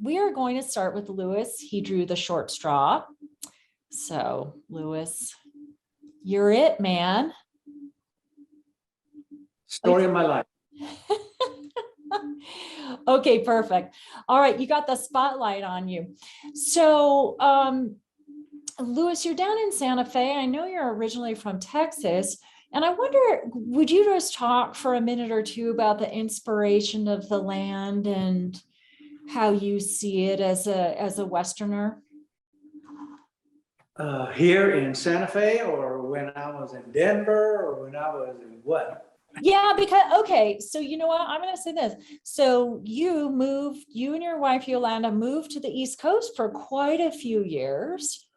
We are going to start with Lewis. He drew the short straw. So Lewis, you're it, man. Story of my life. Okay, perfect. All right, you got the spotlight on you. So, Lewis, you're down in Santa Fe. I know you're originally from Texas. And I wonder, would you just talk for a minute or two about the inspiration of the land and how you see it as a Westerner? Here in Santa Fe, or when I was in Denver, or when I was in what? Yeah, because, okay, so you know what, I'm going to say this. So you and your wife, Yolanda, moved to the East Coast for quite a few years.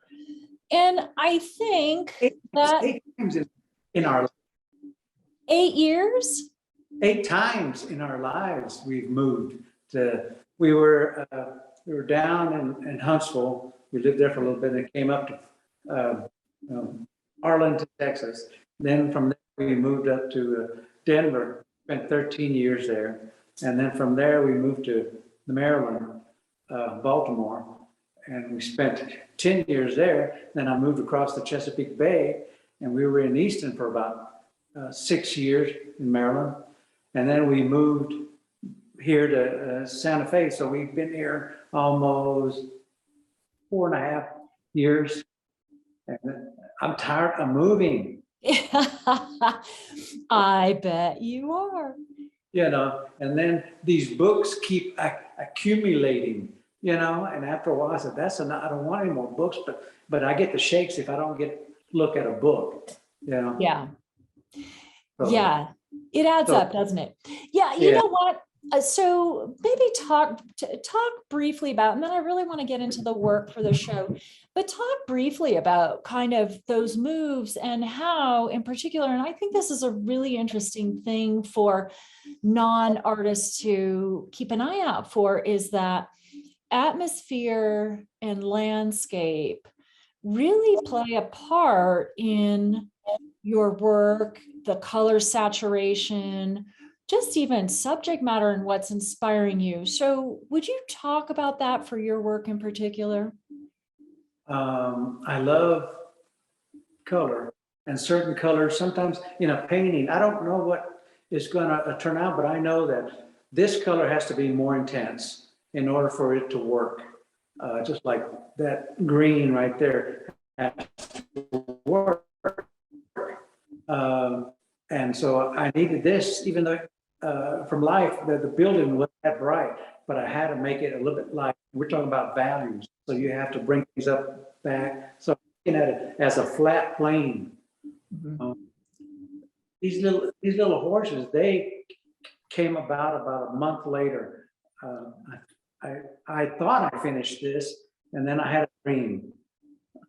And I think eight times in our 8 years? 8 times in our lives we've moved to, we were down in Huntsville. We lived there for a little bit and came up to Arlington, Texas. Then from there we moved up to Denver, spent 13 years there. And then from there we moved to Maryland, Baltimore, and we spent 10 years there. Then I moved across the Chesapeake Bay, and we were in Easton for about 6 years in Maryland. And then we moved here to Santa Fe. So we've been here almost 4.5 years. And I'm tired of moving. I bet you are. You know, and then these books keep accumulating, you know, and after a while I said, that's enough. I don't want any more books, but I get the shakes if I don't look at a book, you know. Yeah. So, yeah. It adds up, doesn't it? Yeah. You know what? So maybe talk briefly about, and then I really want to get into the work for the show, but talk briefly about kind of those moves and how in particular, and I think this is a really interesting thing for non-artists to keep an eye out for, is that atmosphere and landscape really play a part in your work, the color saturation, just even subject matter and what's inspiring you. So would you talk about that for your work in particular? I love color and certain colors. Sometimes in a painting, I don't know what is going to turn out, but I know that this color has to be more intense in order for it to work. Just like that green right there has to work. And so I needed this, even though from life, the building wasn't that bright, but I had to make it a little bit light. We're talking about values, so you have to bring things up back. So looking at it as a flat plane. Mm-hmm. These little horses, they came about a month later. I thought I finished this, and then I had a dream.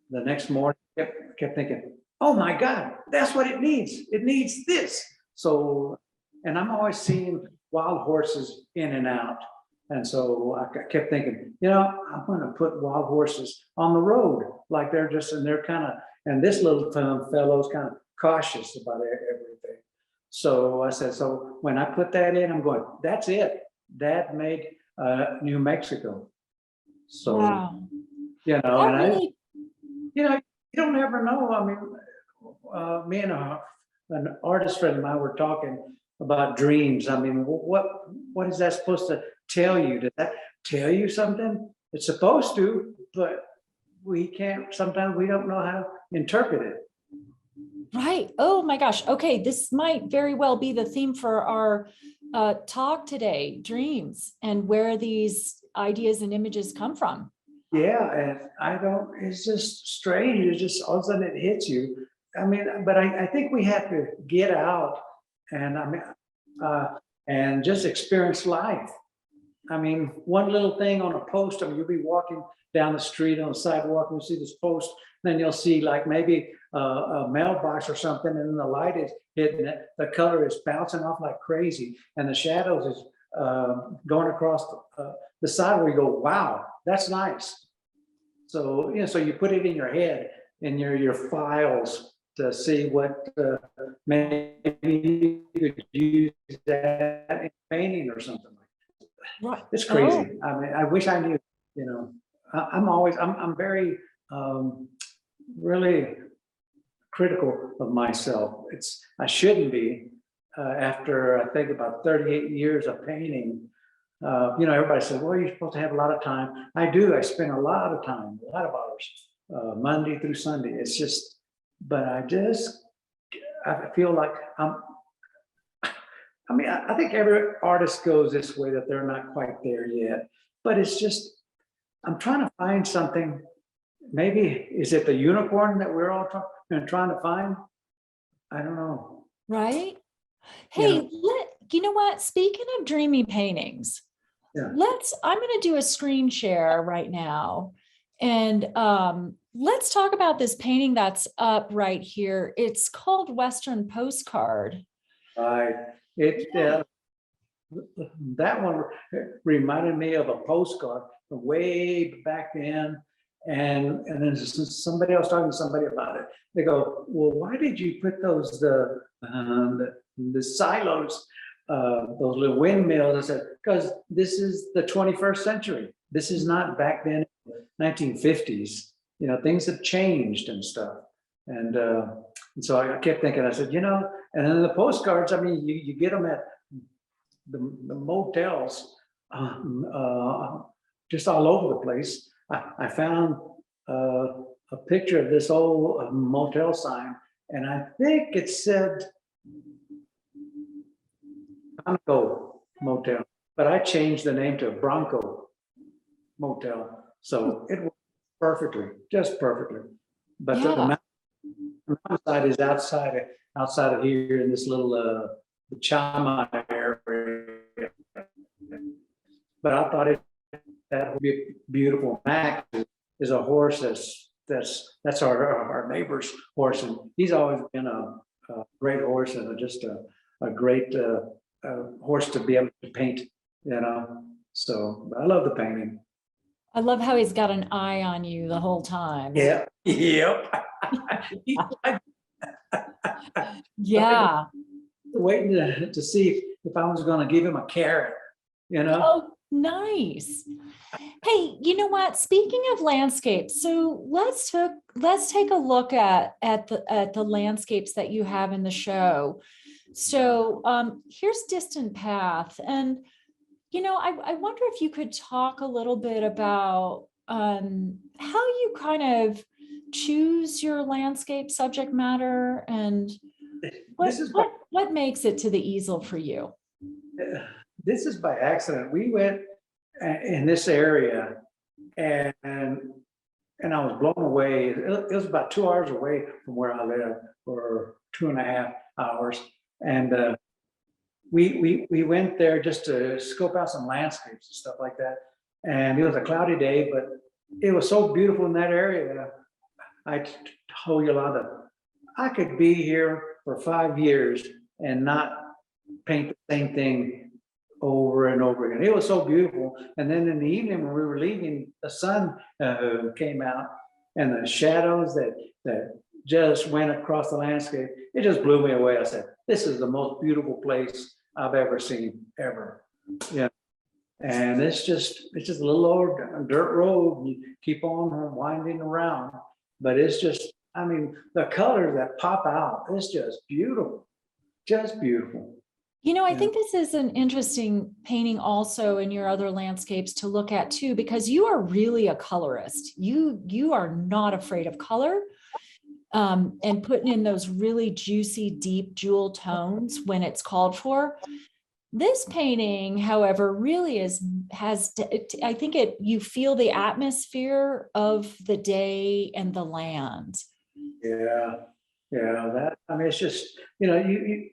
The next morning, kept thinking, oh my God, that's what it needs. It needs this. So, and I'm always seeing wild horses in and out. And so I kept thinking, you know, I'm going to put wild horses on the road, like they're just, and they're kind of, and this little fellow's kind of cautious about everything. So I said, so when I put that in, I'm going, that's it. That made New Mexico. So, wow. You know, and really... you know, you don't ever know. I mean, me and an artist friend of mine were talking about dreams. I mean, what is that supposed to tell you? Does that tell you something? It's supposed to, but we can't, sometimes we don't know how to interpret it. Right. Oh my gosh. Okay. This might very well be the theme for our talk today, dreams, and where these ideas and images come from. Yeah. And it's just strange. It's just all of a sudden it hits you. I mean, but I think we have to get out and and just experience life. I mean, one little thing on a post, I mean, you'll be walking down the street on the sidewalk and you see this post, then you'll see like maybe a mailbox or something, and then the light is hitting it. The color is bouncing off like crazy, and the shadows is going across the side where you go, wow, that's nice. So, you know, so you put it in your head, in your files, to see what maybe you could use that in painting or something. it's crazy. Oh, I mean, I wish I knew, you know, I'm very, really critical of myself. I shouldn't be, after I think about 38 years of painting. Everybody says, well, you're supposed to have a lot of time. I do. I spend a lot of time, a lot of hours, Monday through Sunday. It's just, but I feel like I think every artist goes this way, that they're not quite there yet, but it's just, I'm trying to find something. Maybe, is it the unicorn that we're all trying to find? I don't know. right. You Hey, know, you know what? Speaking of dreamy paintings, yeah. I'm going to do a screen share right now. And let's talk about this painting that's up right here. It's called Western Postcard. Right. That one reminded me of a postcard from way back then. And then somebody else talking to somebody about it. They go, well, why did you put the silos, those little windmills? I said, because this is the 21st century. This is not back then, 1950s. Things have changed and stuff. And so I kept thinking, I said, and then the postcards, I mean, you get them at the motels, just all over the place. I found a picture of this old motel sign, and I think it said Bronco Motel, but I changed the name to Bronco Motel. So it worked perfectly, just perfectly. But Yeah. the mountainside is outside of here in this little Chama area. But I thought that would be beautiful. Mac is a horse that's our neighbor's horse, and he's always been a great horse and just a great horse to be able to paint. So I love the painting. I love how he's got an eye on you the whole time. Yeah. Yep. Yeah. Waiting to see if I was going to give him a carrot. Oh, nice. Hey, you know what? Speaking of landscapes, so let's take a look at the landscapes that you have in the show. So here's Distant Path, and I wonder if you could talk a little bit about how you kind of choose your landscape subject matter, and what makes it to the easel for you. This is by accident. We went in this area, and I was blown away. It was about 2 hours away from where I live, or 2.5 hours, and we went there just to scope out some landscapes and stuff like that. And it was a cloudy day, but it was so beautiful in that area. I told Yolanda, I could be here for 5 years and not paint the same thing over and over again. It was so beautiful. And then in the evening when we were leaving, the sun came out, and the shadows that just went across the landscape, it just blew me away. I said, this is the most beautiful place I've ever seen, ever. Yeah. And it's just a little old dirt road. You keep on winding around, but it's just, I mean, the colors that pop out, it's just beautiful, just beautiful. I think this is an interesting painting also in your other landscapes to look at too, because you are really a colorist. You are not afraid of color, and putting in those really juicy, deep jewel tones when it's called for. This painting, however, really I think you feel the atmosphere of the day and the land. Yeah. Yeah, it's just, and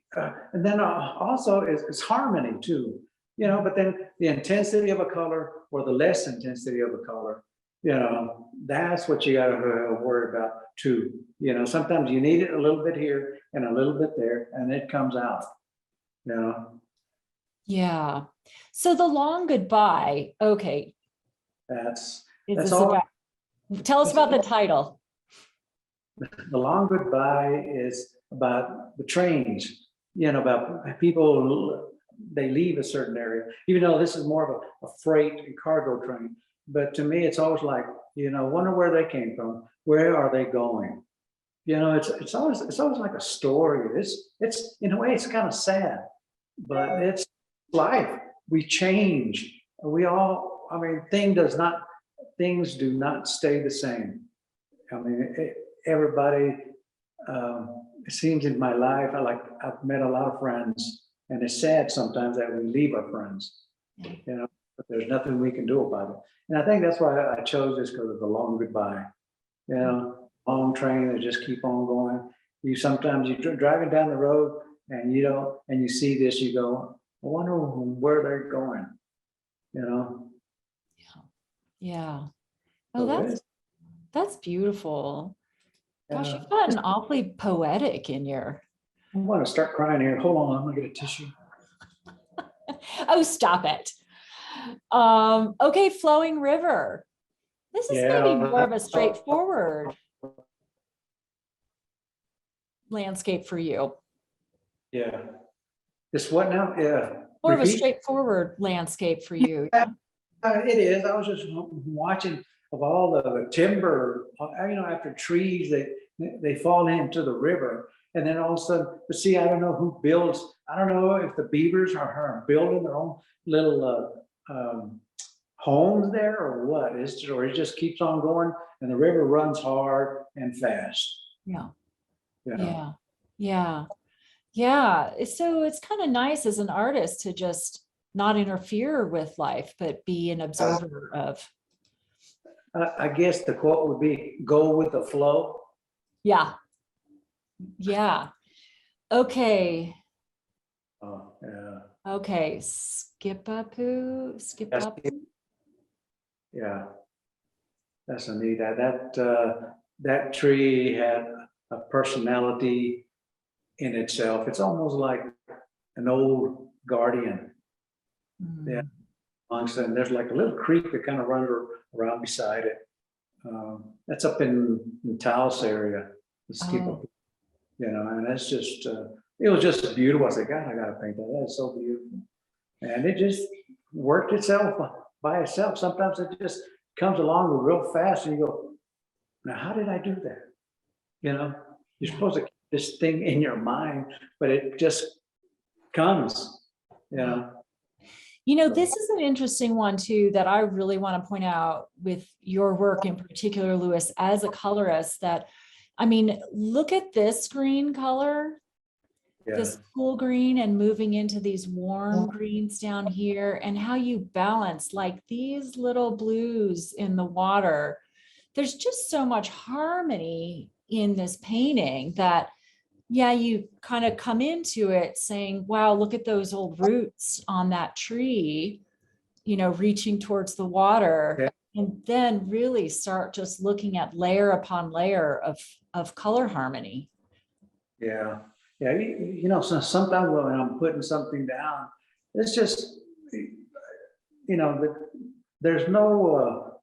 then also it's harmony too, but then the intensity of a color or the less intensity of a color, that's what you got to worry about too. Sometimes you need it a little bit here and a little bit there, and it comes out, Yeah. So The Long Goodbye. Okay. That's all. Tell us about the title. The Long Goodbye is about the trains, about people they leave a certain area, even though this is more of a freight and cargo train. But to me, it's always like, wonder where they came from. Where are they going? It's always like a story. It's in a way, it's kind of sad, but it's life. We change. We all, I mean, things do not stay the same. I mean, everybody, it seems in my life, I've met a lot of friends, and it's sad sometimes that we leave our friends, but there's nothing we can do about it. And I think that's why I chose this, because of the long goodbye, long train that just keep on going. Sometimes you're driving down the road and you see this, you go, I wonder where they're going, Yeah. Oh, So that's beautiful. Gosh, you've gotten awfully poetic in your. I want to start crying here. Hold on, I'm gonna get a tissue. Oh, stop it. Okay, flowing river. This is maybe more of a straightforward landscape for you. Yeah. This what now? Yeah. More of a straightforward landscape for you. Yeah. It is. I was just watching of all the timber, after trees, they fall into the river. And then all of a sudden, but see, I don't know who builds. I don't know if the beavers are building their own little homes there or what. Or it just keeps on going, and the river runs hard and fast. Yeah. So it's kind of nice as an artist to just not interfere with life, but be an observer of. I guess the quote would be, go with the flow. Yeah. Okay. Oh, yeah. Okay. Skip up. Yeah. That's a neat, that tree had a personality in itself. It's almost like an old guardian. Yeah. And there's like a little creek that kind of runs around beside it. That's up in the Taos area, the Skip up, and that's just, it was just beautiful. I said, God, I gotta paint that. That's so beautiful. And it just worked itself by itself. Sometimes it just comes along real fast and you go, now, how did I do that? You're supposed to keep this thing in your mind, but it just comes, This is an interesting one too, that I really want to point out with your work in particular, Louis, as a colorist, that, I mean, look at this green color, this cool green, and moving into these warm greens down here, and how you balance like these little blues in the water. There's just so much harmony in this painting that, you kind of come into it saying, wow, look at those old roots on that tree, reaching towards the water, and then really start just looking at layer upon layer of color harmony. Yeah. So sometimes when I'm putting something down, it's just, there's no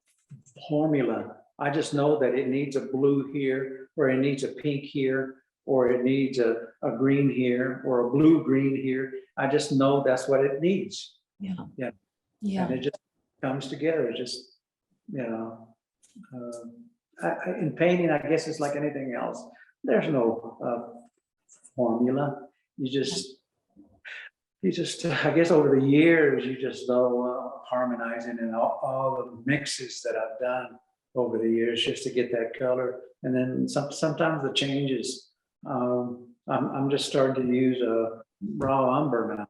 formula. I just know that it needs a blue here, or it needs a pink here, or it needs a green here, or a blue green here. I just know that's what it needs. Yeah. And it just comes together. It just, in painting, I guess it's like anything else. There's no formula. You just, I guess over the years, you just know harmonizing and all the mixes that I've done over the years just to get that color. And then sometimes the changes. I'm just starting to use a raw umber now,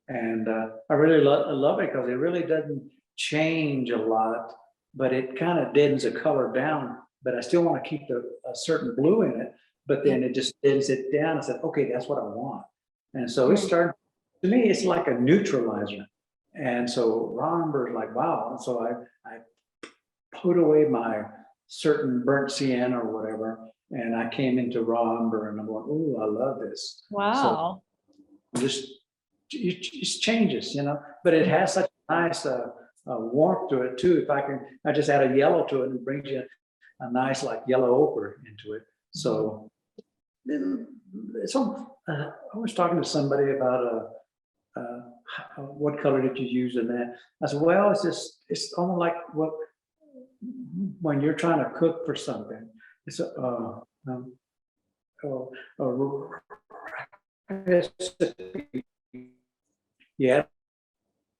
and I really love it because it really doesn't change a lot, but it kind of deadens the color down. But I still want to keep a certain blue in it, but then it just deadens it down. I said, okay, that's what I want, and so it started. To me, it's like a neutralizer, and so raw umber is like wow. And so I put away my certain burnt sienna or whatever. And I came into raw umber, and I'm going, "Ooh, I love this!" Wow! So it just changes, But it has such a nice warmth to it too. I just add a yellow to it, and it brings you a nice like yellow ochre into it. So, I was talking to somebody about what color did you use in that? I said, well, it's almost like when you're trying to cook for something, it's a recipe. Yeah,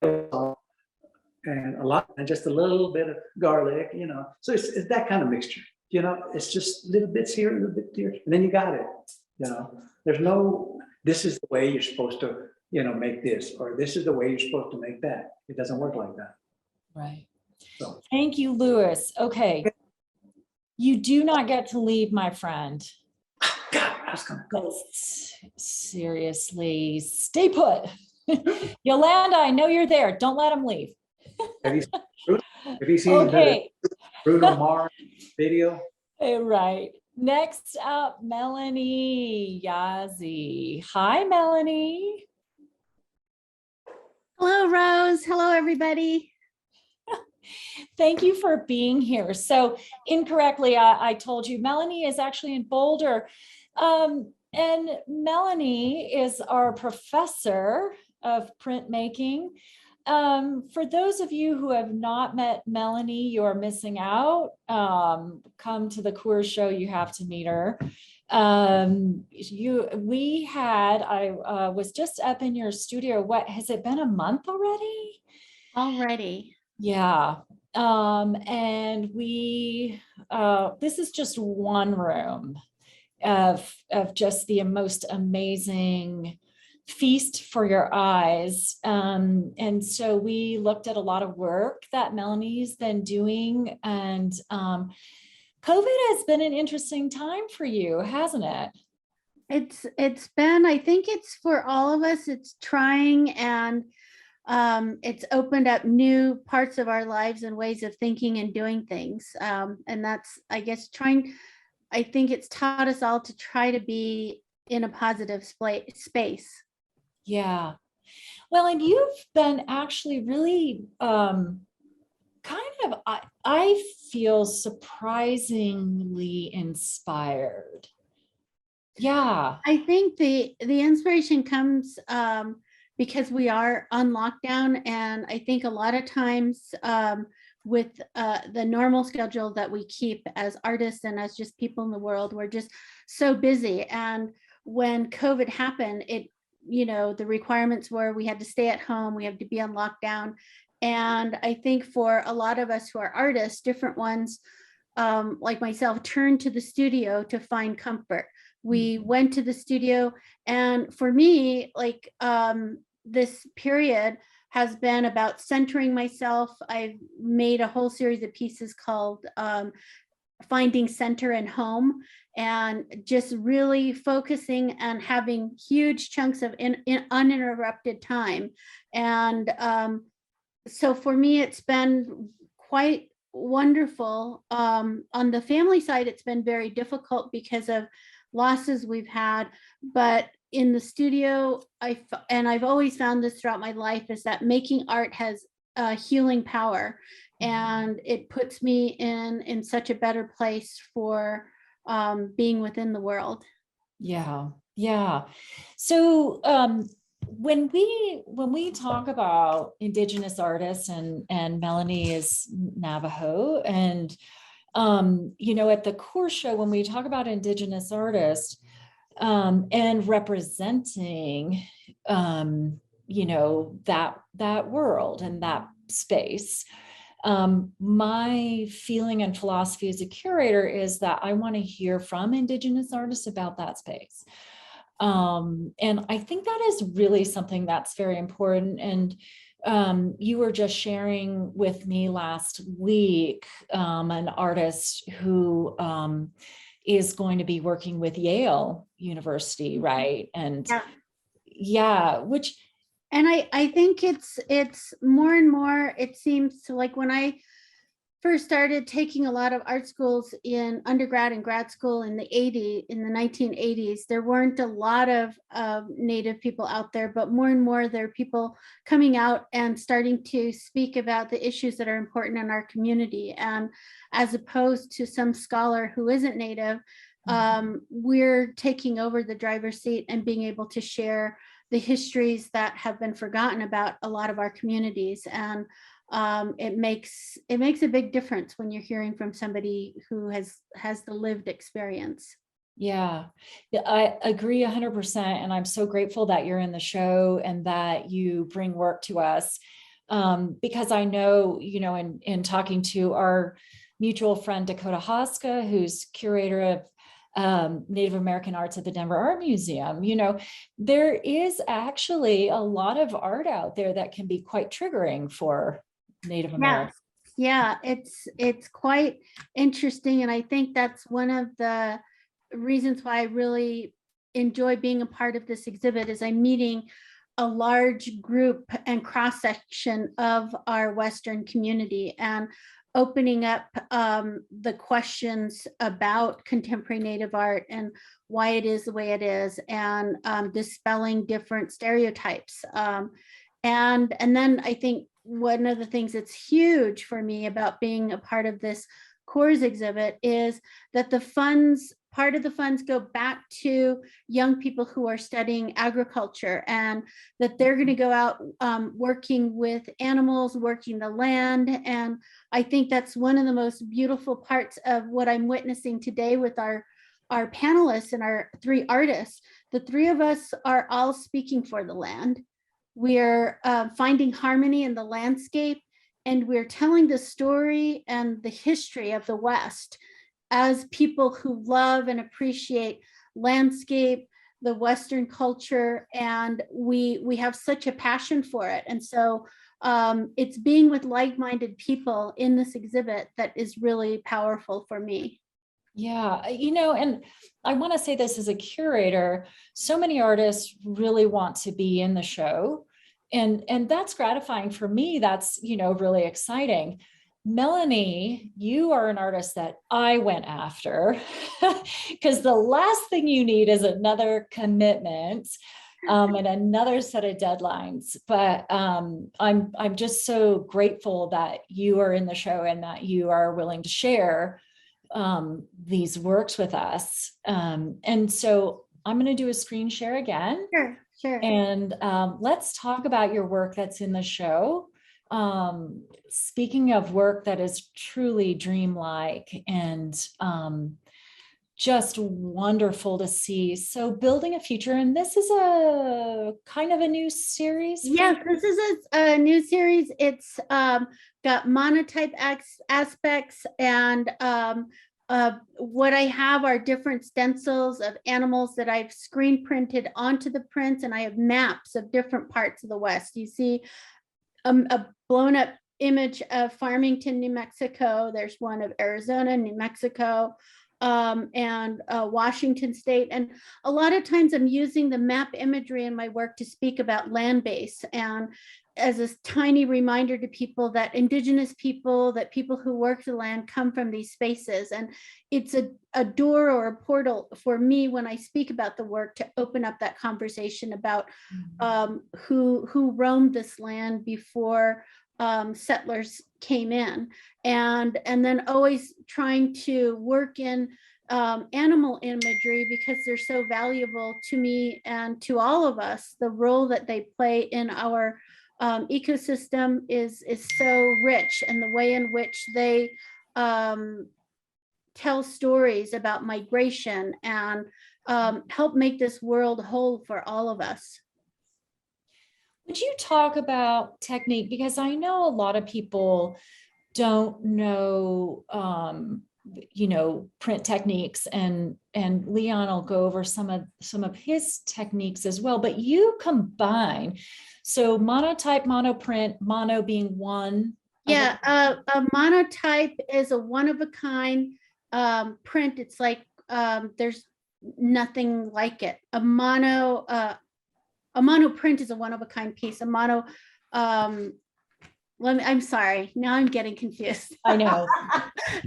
and a lot, and just a little bit of garlic, So it's that kind of mixture, It's just little bits here, little bit here, and then you got it. There's no, this is the way you're supposed to, make this, or this is the way you're supposed to make that. It doesn't work like that. Right. So. Thank you, Louis. Okay. You do not get to leave, my friend. God, I was gonna go. Seriously, stay put. Yolanda, I know you're there. Don't let him leave. Have you seen the Bruno Mars video? Right. Next up, Melanie Yazzie. Hi, Melanie. Hello, Rose. Hello, everybody. Thank you for being here. So incorrectly, I told you Melanie is actually in Boulder. And Melanie is our professor of printmaking. For those of you who have not met Melanie, you're missing out. Come to the Coors show, you have to meet her. I was just up in your studio. What, has it been a month already? Already. Yeah. And this is just one room of just the most amazing feast for your eyes. And so we looked at a lot of work that Melanie's been doing, and COVID has been an interesting time for you, hasn't it? It's been, I think it's for all of us, it's trying, and it's opened up new parts of our lives and ways of thinking and doing things. And that's, I guess, I think it's taught us all to try to be in a positive space. Yeah. Well, and you've been actually really I feel surprisingly inspired. Yeah. I think the inspiration comes because we are on lockdown, and I think a lot of times with the normal schedule that we keep as artists and as just people in the world, we're just so busy. And when COVID happened, the requirements were we had to stay at home, we had to be on lockdown. And I think for a lot of us who are artists, different ones, like myself, turned to the studio to find comfort. We went to the studio, and for me, this period has been about centering myself. I've made a whole series of pieces called Finding Center and Home, and just really focusing and having huge chunks of uninterrupted time. And so for me, it's been quite wonderful. On the family side, it's been very difficult because of losses we've had, but in the studio, I've always found this throughout my life, is that making art has healing power, and it puts me in such a better place for being within the world. Yeah. So when we talk about Indigenous artists, and Melanie is Navajo, and at the Core Show, when we talk about Indigenous artists and representing that world and that space, my feeling and philosophy as a curator is that I want to hear from Indigenous artists about that space. And I think that is really something that's very important. And you were just sharing with me last week an artist who is going to be working with Yale University, right? And and I think it's more and more, it seems to, like when I first started taking a lot of art schools in undergrad and grad school in the 1980s, there weren't a lot of Native people out there, but more and more there are people coming out and starting to speak about the issues that are important in our community. And as opposed to some scholar who isn't Native, we're taking over the driver's seat and being able to share the histories that have been forgotten about a lot of our communities. And it makes a big difference when you're hearing from somebody who has the lived experience. Yeah, I agree 100%. And I'm so grateful that you're in the show and that you bring work to us. Because I know, in talking to our mutual friend, Dakota Hoska, who's curator of Native American arts at the Denver Art Museum, there is actually a lot of art out there that can be quite triggering for Native Americans. Yeah, it's quite interesting. And I think that's one of the reasons why I really enjoy being a part of this exhibit, is I'm meeting a large group and cross section of our Western community, and opening up the questions about contemporary Native art and why it is the way it is, and dispelling different stereotypes. And then I think one of the things that's huge for me about being a part of this Coors exhibit is that part of the funds go back to young people who are studying agriculture, and that they're going to go out working with animals, working the land. And I think that's one of the most beautiful parts of what I'm witnessing today with our panelists and our three artists. The three of us are all speaking for the land. We're finding harmony in the landscape, and we're telling the story and the history of the West as people who love and appreciate landscape, the Western culture, and we have such a passion for it. And so it's being with like-minded people in this exhibit that is really powerful for me. Yeah, and I want to say this as a curator, so many artists really want to be in the show. And that's gratifying for me. That's, really exciting. Melanie, you are an artist that I went after because the last thing you need is another commitment and another set of deadlines. But I'm just so grateful that you are in the show and that you are willing to share these works with us. And so I'm going to do a screen share again. Sure. And let's talk about your work that's in the show. Speaking of work that is truly dreamlike and just wonderful to see. So building a future, and this is a kind of a new series. Yes, this is a new series. It's got monotype aspects, and what I have are different stencils of animals that I've screen printed onto the prints, and I have maps of different parts of the West. You see a blown up image of Farmington, New Mexico. There's one of Arizona, New Mexico, and Washington State. And a lot of times I'm using the map imagery in my work to speak about land base, and as a tiny reminder to people that Indigenous people, that people who work the land come from these spaces. And it's a door or a portal for me when I speak about the work to open up that conversation about who roamed this land before settlers came in. And then always trying to work in animal imagery, because they're so valuable to me and to all of us. The role that they play in our ecosystem is so rich, and the way in which they tell stories about migration and help make this world whole for all of us. Would you talk about technique? Because I know a lot of people don't know, print techniques, and Leon will go over some of his techniques as well, but you combine, so monotype, monoprint, mono being one. Yeah, a monotype is a one of a kind print. It's like there's nothing like it. A mono print is a one of a kind piece. A mono I'm sorry, now I'm getting confused. I know.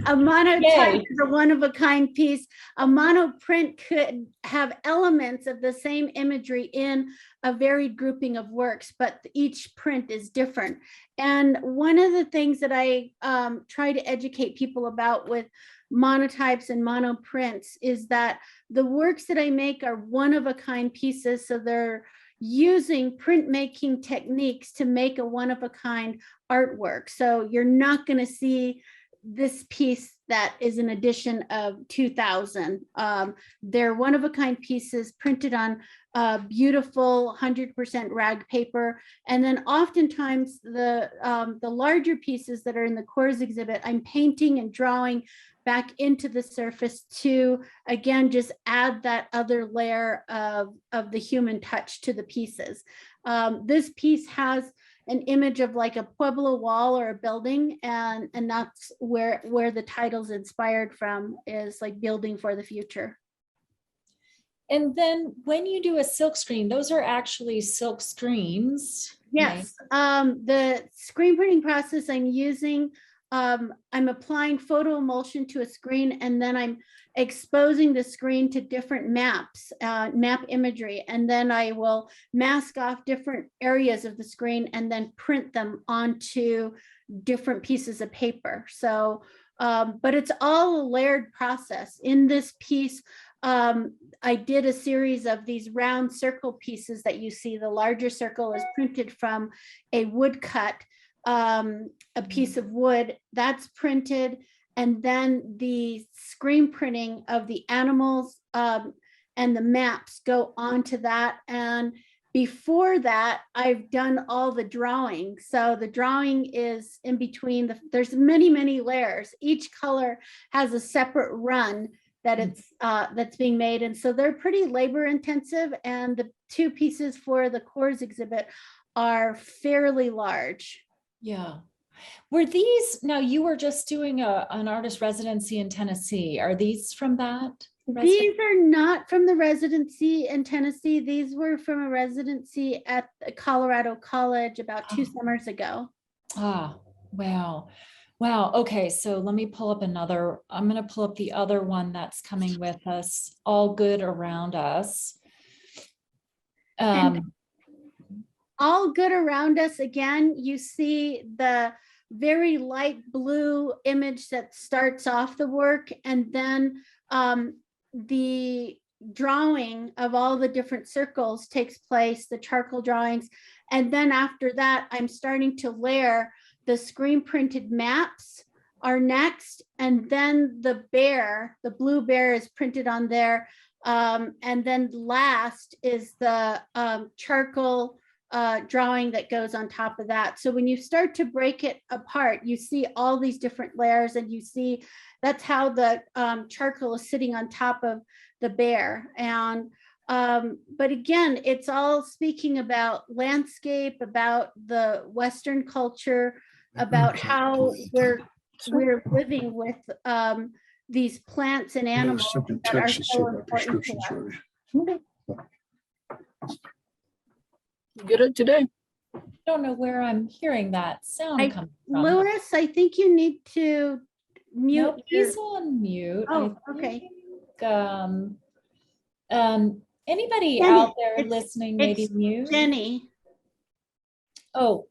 A monotype is a one of a kind piece. A monoprint could have elements of the same imagery in a varied grouping of works, but each print is different. And one of the things that I try to educate people about with monotypes and monoprints is that the works that I make are one of a kind pieces. So they're using printmaking techniques to make a one-of-a-kind artwork. So you're not going to see this piece that is an edition of 2000. They're one-of-a-kind pieces printed on beautiful 100% rag paper. And then oftentimes the larger pieces that are in the cores exhibit, I'm painting and drawing back into the surface to, again, just add that other layer of the human touch to the pieces. This piece has an image of like a Pueblo wall or a building, and that's where the title's inspired from, is like building for the future. And then when you do a silk screen, those are actually silk screens. Yes, the screen printing process I'm using, I'm applying photo emulsion to a screen, and then I'm exposing the screen to different maps, map imagery, and then I will mask off different areas of the screen and then print them onto different pieces of paper. So, but it's all a layered process. In this piece, I did a series of these round circle pieces that you see. The larger circle is printed from a woodcut, a piece of wood that's printed, and then the screen printing of the animals and the maps go onto that. And before that, I've done all the drawing. So the drawing is in between. There's many, many layers. Each color has a separate run that it's that's being made, and so they're pretty labor intensive. And the two pieces for the cores exhibit are fairly large. Yeah. Were these, now you were just doing an artist residency in Tennessee. Are these from that? These are not from the residency in Tennessee. These were from a residency at Colorado College about 2 summers ago. Ah, wow. Wow. Okay. So let me pull up another. I'm going to pull up the other one that's coming with us. All Good Around Us. All Good Around Us, again, you see the very light blue image that starts off the work, and then the drawing of all the different circles takes place, the charcoal drawings. And then after that, I'm starting to layer the screen printed maps are next. And then the bear, the blue bear, is printed on there. And then last is the charcoal drawing that goes on top of that. So when you start to break it apart, you see all these different layers, and you see that's how the charcoal is sitting on top of the bear. And but again, it's all speaking about landscape, about the Western culture, about how we're living with these plants and animals that are so important to us. Get it today. I don't know where I'm hearing that sound coming from. Louis, I think you need to mute. Nope, he's on mute. Oh, okay. Anybody Jenny, out there listening, maybe it's mute? Jenny. Oh,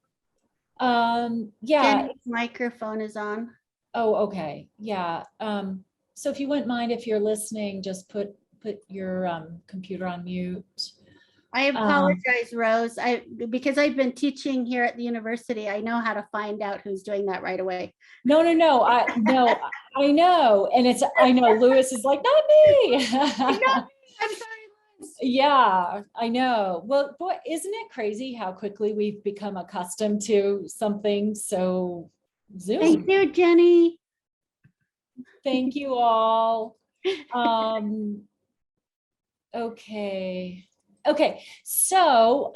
yeah. Jenny's microphone is on. Oh, okay. Yeah. So if you wouldn't mind, if you're listening, just put your computer on mute. I apologize, Rose. Because I've been teaching here at the university, I know how to find out who's doing that right away. No. I know. And I know Louis is like, not me. I'm sorry, Liz. Yeah, I know. Well, boy, isn't it crazy how quickly we've become accustomed to something so Zoom? Thank you, Jenny. Thank you all. Okay. So,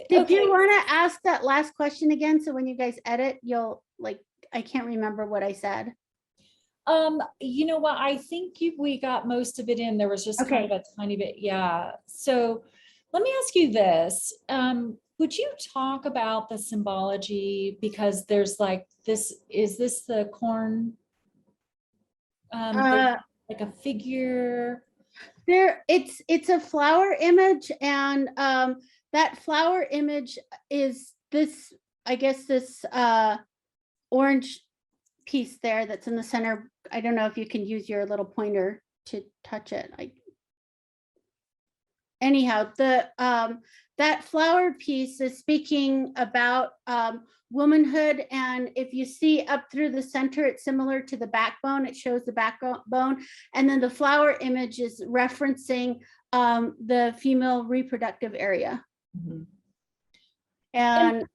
did you want to ask that last question again? So when you guys edit, you'll I can't remember what I said. You know what? I think we got most of it in. There was just kind of a tiny bit. Yeah. So let me ask you this. Would you talk about the symbology? Because there's like this, is this the corn? Like a figure? It's a flower image, and that flower image is this, I guess, this orange piece there that's in the center. I don't know if you can use your little pointer to touch it. anyhow, that flower piece is speaking about womanhood. And if you see up through the center, it's similar to the backbone. It shows the backbone. And then the flower image is referencing the female reproductive area. Mhm. And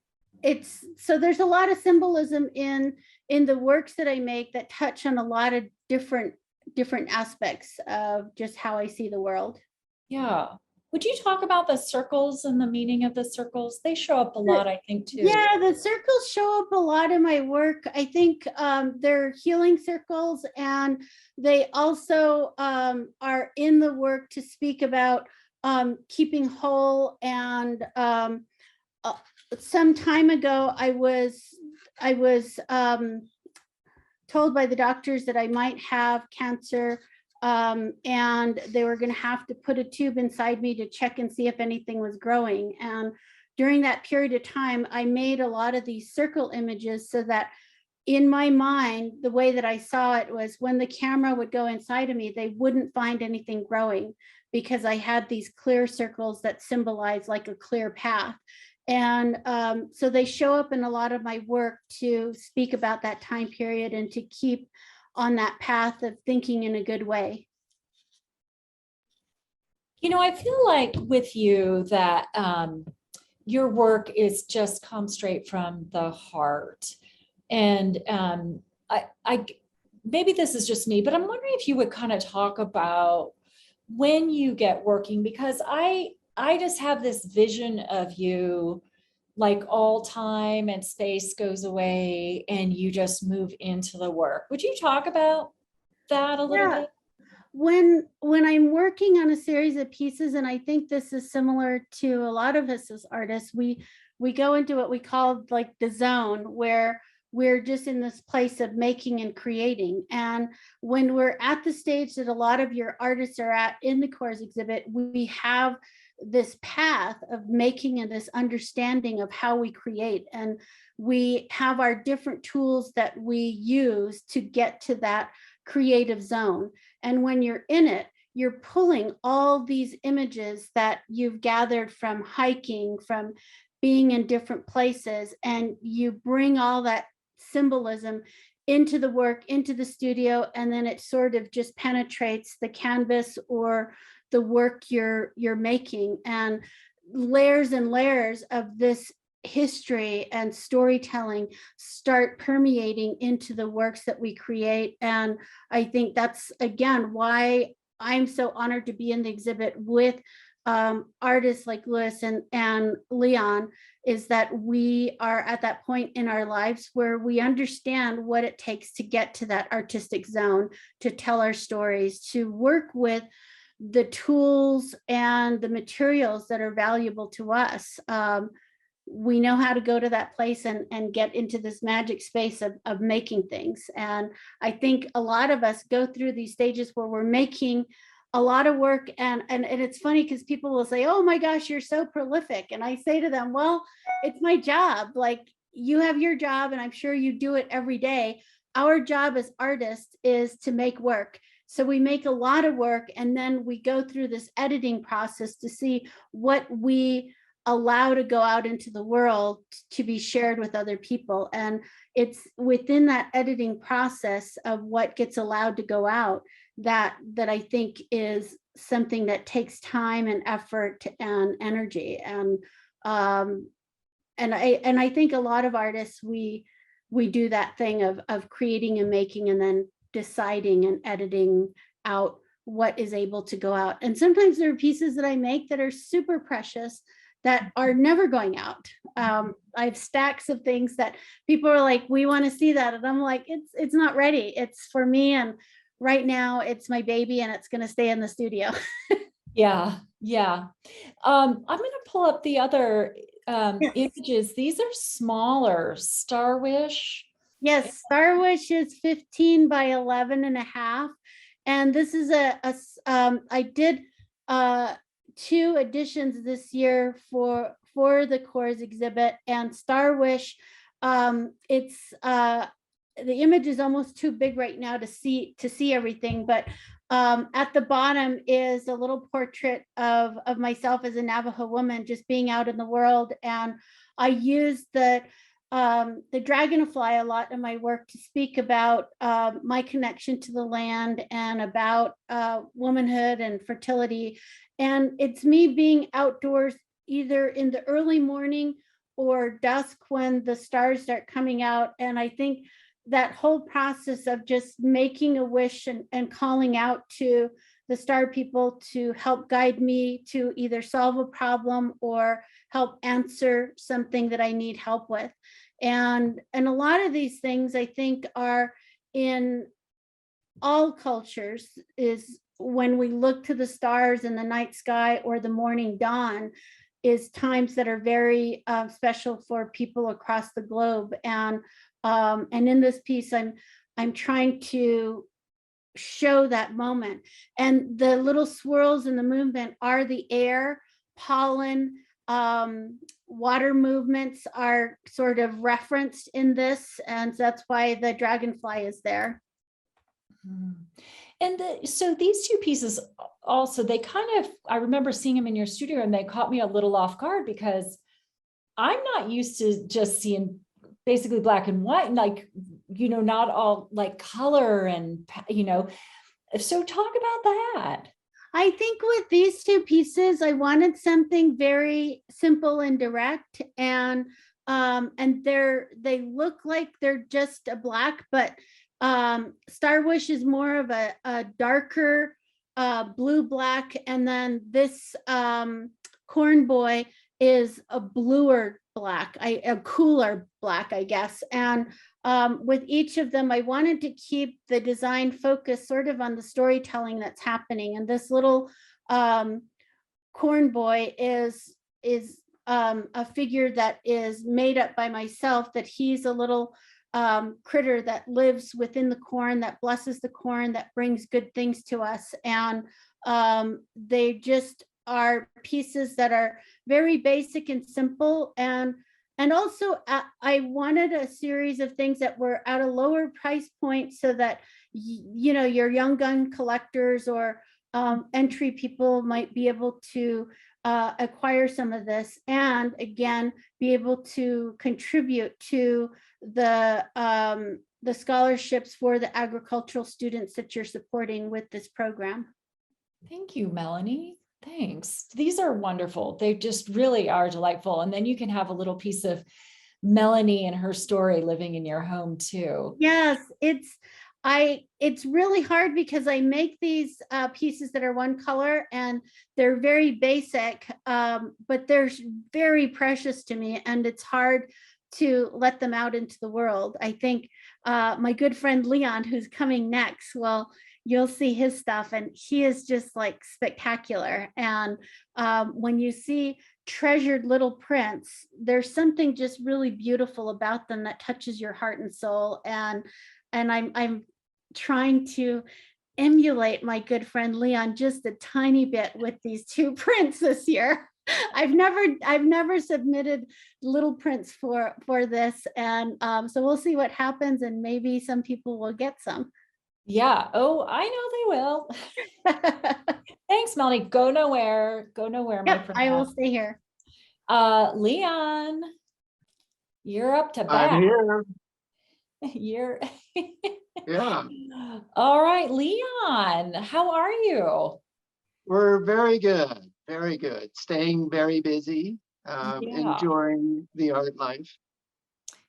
so there's a lot of symbolism in the works that I make that touch on a lot of different aspects of just how I see the world. Yeah. Would you talk about the circles and the meaning of the circles? They show up a lot, I think, too. Yeah, the circles show up a lot in my work. I think they're healing circles, and they also are in the work to speak about keeping whole. And some time ago, I was told by the doctors that I might have cancer. And they were going to have to put a tube inside me to check and see if anything was growing. And during that period of time, I made a lot of these circle images so that in my mind, the way that I saw it was when the camera would go inside of me, they wouldn't find anything growing because I had these clear circles that symbolize like a clear path. And so they show up in a lot of my work to speak about that time period and to keep on that path of thinking in a good way. You know, I feel like with you that your work is just come straight from the heart. And I maybe this is just me, but I'm wondering if you would kind of talk about when you get working, because I just have this vision of you like all time and space goes away and you just move into the work. Would you talk about that a little bit? When I'm working on a series of pieces, and I think this is similar to a lot of us as artists, we go into what we call like the zone, where we're just in this place of making and creating. And when we're at the stage that a lot of your artists are at in the Core's exhibit, we have this path of making and this understanding of how we create. And we have our different tools that we use to get to that creative zone. And when you're in it, you're pulling all these images that you've gathered from hiking, from being in different places, and you bring all that symbolism into the work, into the studio, and then it sort of just penetrates the canvas or the work you're making. And layers and layers of this history and storytelling start permeating into the works that we create. And I think that's, again, why I'm so honored to be in the exhibit with artists like Louis and Leon, is that we are at that point in our lives where we understand what it takes to get to that artistic zone, to tell our stories, to work with the tools and the materials that are valuable to us. We know how to go to that place and get into this magic space of making things. And I think a lot of us go through these stages where we're making a lot of work. And it's funny because people will say, oh my gosh, you're so prolific. And I say to them, well, it's my job. Like, you have your job, and I'm sure you do it every day. Our job as artists is to make work. So we make a lot of work, and then we go through this editing process to see what we allow to go out into the world to be shared with other people. And it's within that editing process of what gets allowed to go out that I think is something that takes time and effort and energy. And I think a lot of artists, we do that thing of creating and making, and then deciding and editing out what is able to go out. And sometimes there are pieces that I make that are super precious that are never going out. I have stacks of things that people are like, we want to see that. And I'm like, it's not ready. It's for me. And right now it's my baby, and it's going to stay in the studio. Yeah. I'm going to pull up the other images. These are smaller. Star Wish. Yes, Star Wish is 15 by 11 and a half. And this is I did 2 editions this year for the Core's exhibit. And Star Wish, it's the image is almost too big right now to see everything, but At the bottom is a little portrait of myself as a Navajo woman just being out in the world. And I use the dragonfly a lot in my work to speak about my connection to the land and about womanhood and fertility. And it's me being outdoors either in the early morning or dusk when the stars start coming out. And I think that whole process of just making a wish and calling out to the star people to help guide me to either solve a problem or help answer something that I need help with. And a lot of these things I think are in all cultures, is when we look to the stars in the night sky or the morning dawn, is times that are very special for people across the globe. And in this piece, I'm trying to show that moment. And the little swirls in the movement are the air, pollen, water movements are sort of referenced in this, and that's why the dragonfly is there. And so these two pieces also, they kind of, I remember seeing them in your studio and they caught me a little off guard because I'm not used to just seeing basically black and white, like, you know, not all like color and, you know, so talk about that. I think with these two pieces, I wanted something very simple and direct, and they look like they're just a black, but Star Wish is more of a darker blue black, and then this Corn Boy is a bluer black, a cooler black, I guess. And with each of them, I wanted to keep the design focus sort of on the storytelling that's happening. And this little Corn Boy is a figure that is made up by myself, that he's a little critter that lives within the corn, that blesses the corn, that brings good things to us. And they just are pieces that are very basic and simple. And also I wanted a series of things that were at a lower price point so that, you know, your young gun collectors or entry people might be able to acquire some of this, and again, be able to contribute to the scholarships for the agricultural students that you're supporting with this program. Thank you, Melanie. Thanks. These are wonderful. They just really are delightful. And then you can have a little piece of Melanie and her story living in your home too. Yes, it's really hard because I make these pieces that are one color and they're very basic, but they're very precious to me, and it's hard to let them out into the world. I think my good friend Leon, who's coming next, well, you'll see his stuff, and he is just like spectacular. And when you see treasured little prints, there's something just really beautiful about them that touches your heart and soul. And I'm trying to emulate my good friend Leon just a tiny bit with these two prints this year. I've never submitted little prints for this, and so we'll see what happens, and maybe some people will get some. Yeah. Oh, I know they will. Thanks, Melanie. Go nowhere. Go nowhere, my Yep, friend. I will stay here. Leon, you're up to bat. I'm here. You're Yeah, all right, Leon. How are you? we're very good. Very good. Staying very busy, Yeah. enjoying the art life.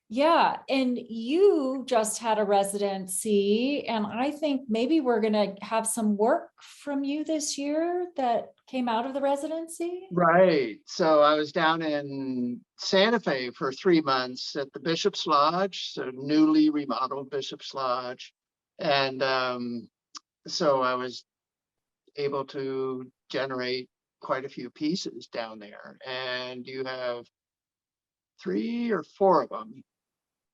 Yeah, and you just had a residency, and I think maybe we're gonna have some work from you this year that came out of the residency. Right. So I was down in Santa Fe for 3 months at the Bishop's Lodge, so newly remodeled Bishop's Lodge. And so I was able to generate quite a few pieces down there. And you have 3 or 4 of them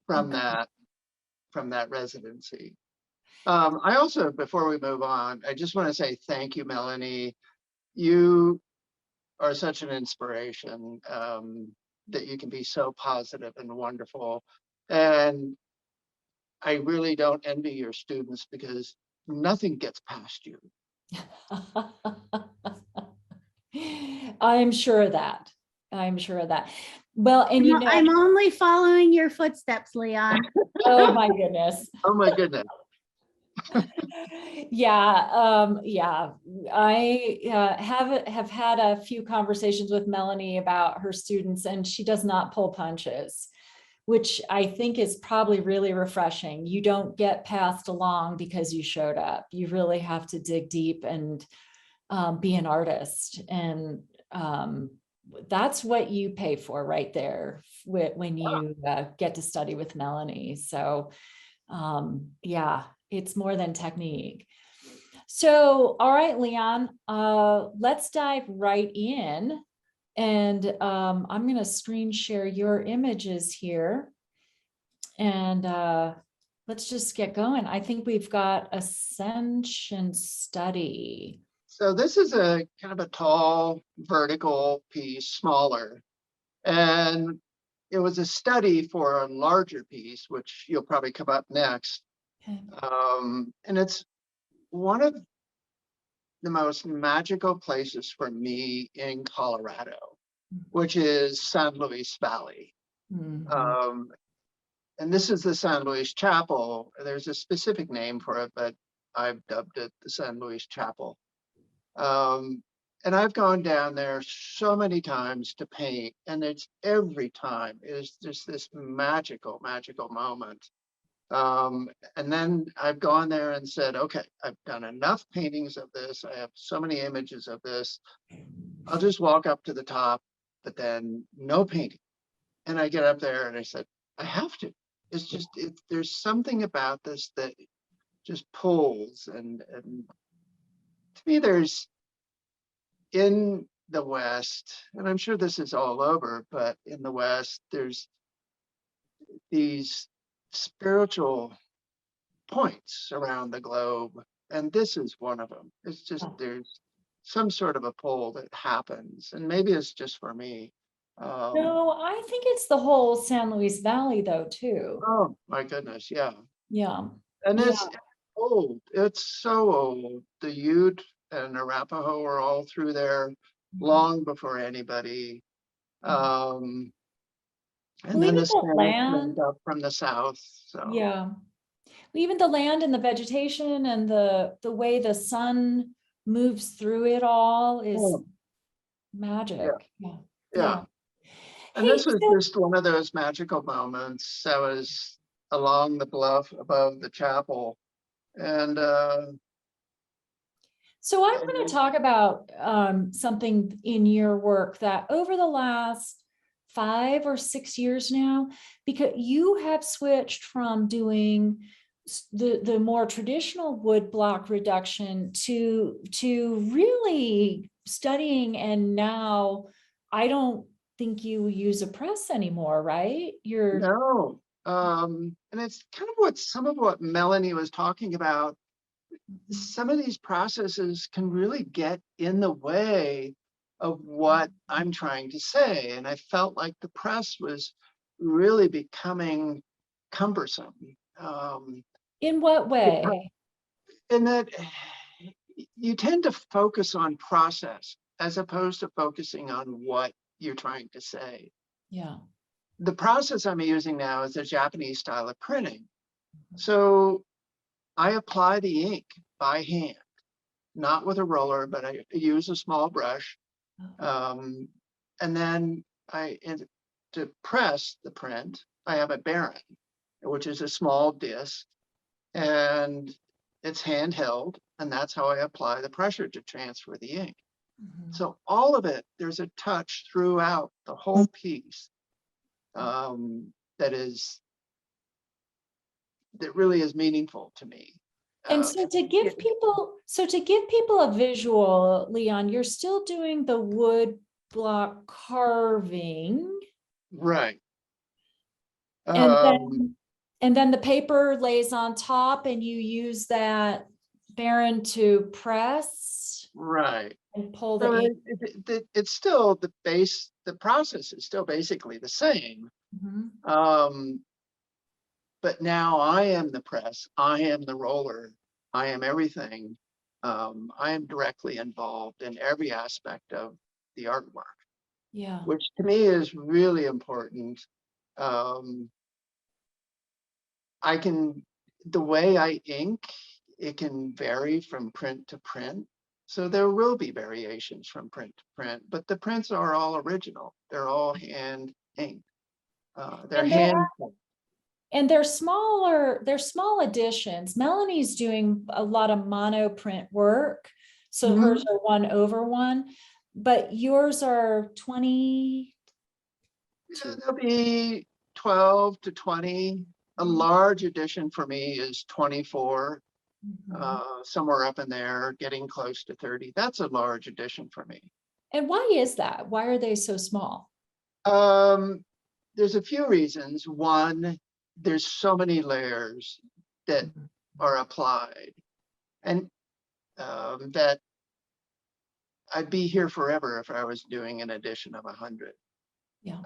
from Okay. that residency. I also, before we move on, I just want to say thank you, Melanie. You are such an inspiration, that you can be so positive and wonderful. And I really don't envy your students, because nothing gets past you. I'm sure of that. I'm sure of that. Well, and you know, I'm only following your footsteps, Leon. oh my goodness. Oh my goodness. Yeah. I have had a few conversations with Melanie about her students, and she does not pull punches, which I think is probably really refreshing. You don't get passed along because you showed up. You really have to dig deep and be an artist. And that's what you pay for right there when you get to study with Melanie. So yeah, it's more than technique. So, all right, Leon, let's dive right in. And I'm going to screen share your images here. And let's just get going. I think we've got Ascension Study. So this is a kind of a tall vertical piece, smaller. And it was a study for a larger piece, which you'll probably come up next. Okay. And it's one of the most magical places for me in Colorado, which is San Luis Valley. Mhm. And this is the San Luis Chapel. There's a specific name for it, but I've dubbed it the San Luis Chapel. And I've gone down there so many times to paint, and it's every time is just this magical, magical moment. And then I've gone there and said, okay, I've done enough paintings of this. I have so many images of this. I'll just walk up to the top, but then no painting. And I get up there and I said, I have to. It's just, there's something about this that just pulls. And to me, there's, in the West, and I'm sure this is all over, but in the West, there's these spiritual points around the globe, and this is one of them. It's just, there's some sort of a pull that happens, and maybe it's just for me. No, I think it's the whole San Luis Valley though, too. Oh my goodness, yeah. Yeah. And Yeah. it's old. It's so old. The Ute and Arapaho are all through there long before anybody. And Well, then even the the Spanish land, moved up from the south. So yeah. Even the land and the vegetation and the way the sun moves through it all is oh, magic. Yeah. yeah. And Hey, this was so, just one of those magical moments. I was along the bluff above the chapel, and so I want to talk about something in your work that over the last 5 or 6 years now, because you have switched from doing the more traditional wood block reduction to really studying, and now I don't think you use a press anymore, right? You're no, and it's kind of what some of what Melanie was talking about. Some of these processes can really get in the way of what I'm trying to say. And I felt like the press was really becoming cumbersome. in what way? In that you tend to focus on process as opposed to focusing on what you're trying to say. Yeah. The process I'm using now is the Japanese style of printing. So I apply the ink by hand, not with a roller, but I use a small brush. And then to press the print, I have a Baron, which is a small disc, and it's handheld, and that's how I apply the pressure to transfer the ink. So all of it, there's a touch throughout the whole piece that really is meaningful to me. And so to give people a visual, Leon, you're still doing the wood block carving, Right. and then the paper lays on top, and you use that Baron to press Right. and pull the So ink. it's still the process is still basically the same. Mhm. But now I am the press, I am the roller. I am everything. I am directly involved in every aspect of the artwork, Yeah. which to me is really important. The way I ink, it can vary from print to print. So there will be variations from print to print, but the prints are all original. They're all hand inked. They're And hand. they're small editions. Melanie's doing a lot of mono print work. So hers are 1/1, but yours are 20. Yeah, there'll be 12 to 20. A large edition for me is 24, somewhere up in there, getting close to 30. That's a large edition for me. And why is that? Why are they so small? There's a few reasons. One, there's so many layers that are applied, and that I'd be here forever if I was doing an edition of 100. Yeah.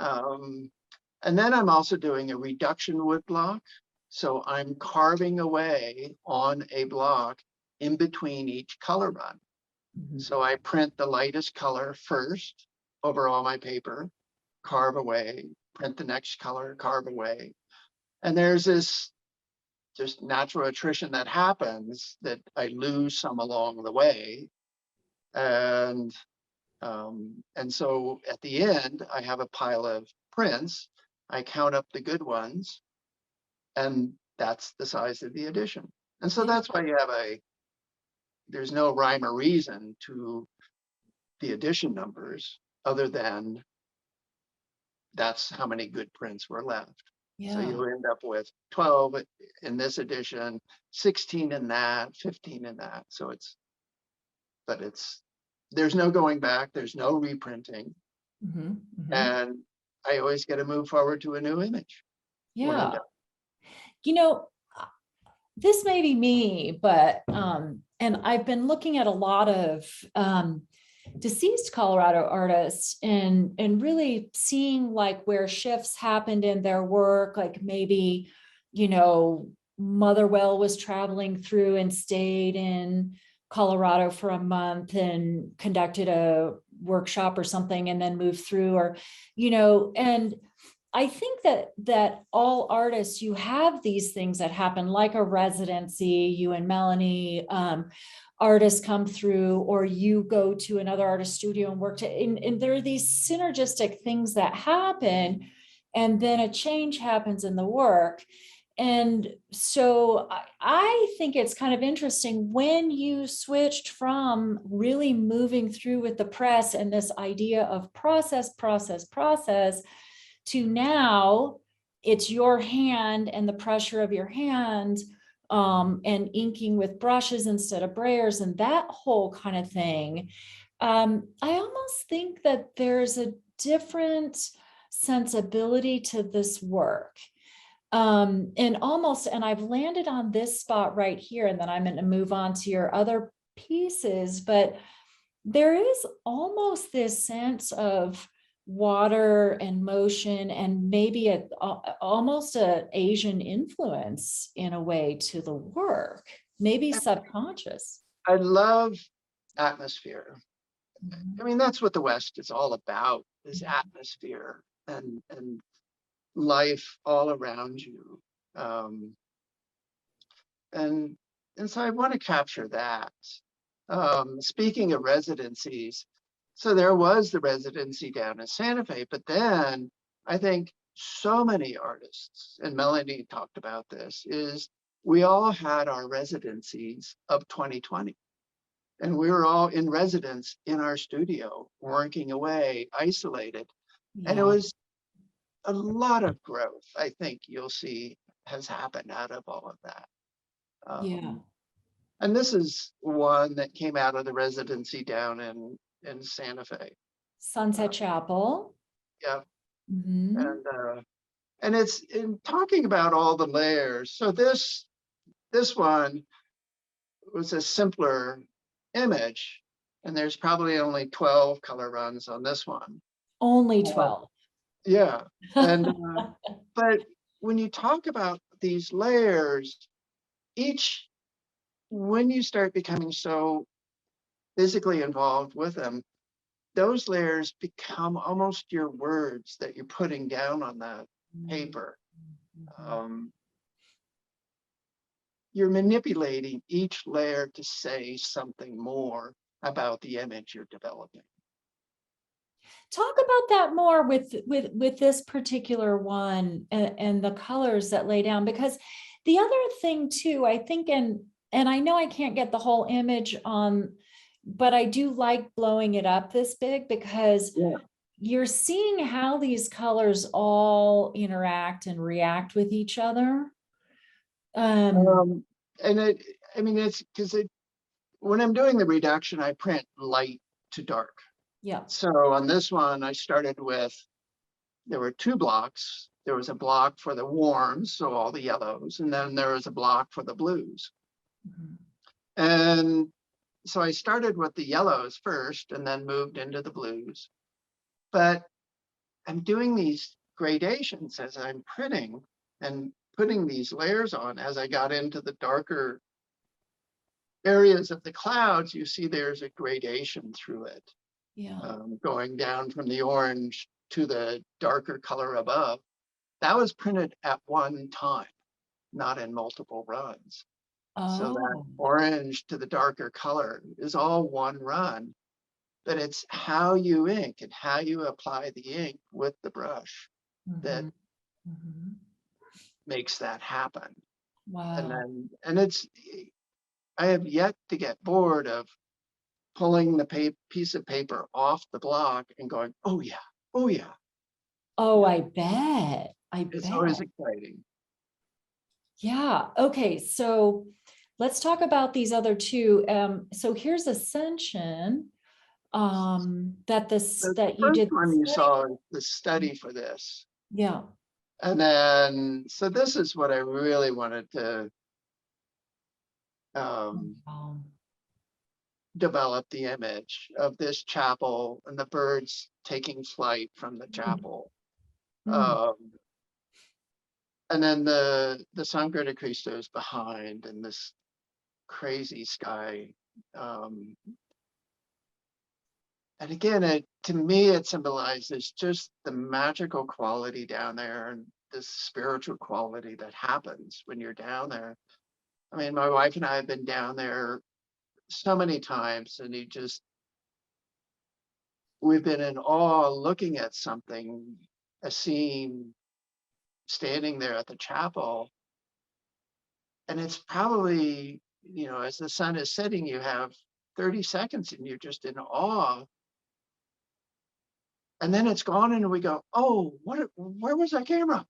And then I'm also doing a reduction wood block. So I'm carving away on a block in between each color run. So I print the lightest color first over all my paper, carve away, print the next color, carve away. And there's this just natural attrition that happens that I lose some along the way. And so at the end, I have a pile of prints. I count up the good ones, and that's the size of the edition. And so that's why you have there's no rhyme or reason to the edition numbers other than that's how many good prints were left. Yeah. So you end up with 12 in this edition, 16 in that, 15 in that. So there's no going back, there's no reprinting. And I always get to move forward to a new image. Yeah. This may be me, but and I've been looking at a lot of deceased Colorado artists and really seeing like where shifts happened in their work, like maybe, Motherwell was traveling through and stayed in Colorado for a month and conducted a workshop or something and then moved through, or, and I think that all artists, you have these things that happen, like a residency, you and Melanie, artists come through, or you go to another artist studio and work and there are these synergistic things that happen, and then a change happens in the work. And so I think it's kind of interesting when you switched from really moving through with the press and this idea of process, to now it's your hand and the pressure of your hand, and inking with brushes instead of brayers and that whole kind of thing. I almost think that there's a different sensibility to this work. And I've landed on this spot right here, and then I'm going to move on to your other pieces, but there is almost this sense of water and motion and maybe almost an Asian influence in a way to the work, maybe subconscious. I love atmosphere. I mean, that's what the West is all about, is atmosphere and life all around you. And so I want to capture that. Speaking of residencies, so there was the residency down in Santa Fe, but then I think so many artists, and Melanie talked about this, is we all had our residencies of 2020. And we were all in residence in our studio, working away, isolated. Yeah. And it was a lot of growth, I think you'll see, has happened out of all of that. Yeah. And this is one that came out of the residency down in Santa Fe. Sunset Chapel. Yeah. And it's in talking about all the layers. So this one was a simpler image, and there's probably only 12 color runs on this one. Only 12. Yeah. And but when you talk about these layers, each when you start becoming so physically involved with them, those layers become almost your words that you're putting down on that paper. You're manipulating each layer to say something more about the image you're developing. Talk about that more with this particular one and the colors that lay down, because the other thing too, I think, and I know I can't get the whole image on, but I do like blowing it up this big, because you're seeing how these colors all interact and react with each other. And I mean, it's because when I'm doing the reduction, I print light to dark. Yeah. So on this one, I started with, there were 2 blocks. There was a block for the warms, so all the yellows, and then there was a block for the blues. And so I started with the yellows first and then moved into the blues. But I'm doing these gradations as I'm printing and putting these layers on. As I got into the darker areas of the clouds, you see there's a gradation through it. Yeah. Going down from the orange to the darker color above. That was printed at one time, not in multiple runs. So that orange to the darker color is all one run, but it's how you ink and how you apply the ink with the brush that makes that happen. Wow. And it's, I have yet to get bored of pulling the piece of paper off the block and going, oh yeah, oh yeah. Oh, I bet. It's always exciting. Yeah. Okay. So let's talk about these other 2. So here's Ascension. That you First did. one you saw is the study for this. Yeah. And then, so this is what I really wanted to develop the image of this chapel and the birds taking flight from the chapel. And then the Sangre de Cristo is behind and this crazy sky. And again, to me, it symbolizes just the magical quality down there and the spiritual quality that happens when you're down there. I mean, my wife and I have been down there so many times, and we've been in awe looking at something, a scene, standing there at the chapel. And it's probably, as the sun is setting, you have 30 seconds and you're just in awe. And then it's gone and we go, oh, where was that camera?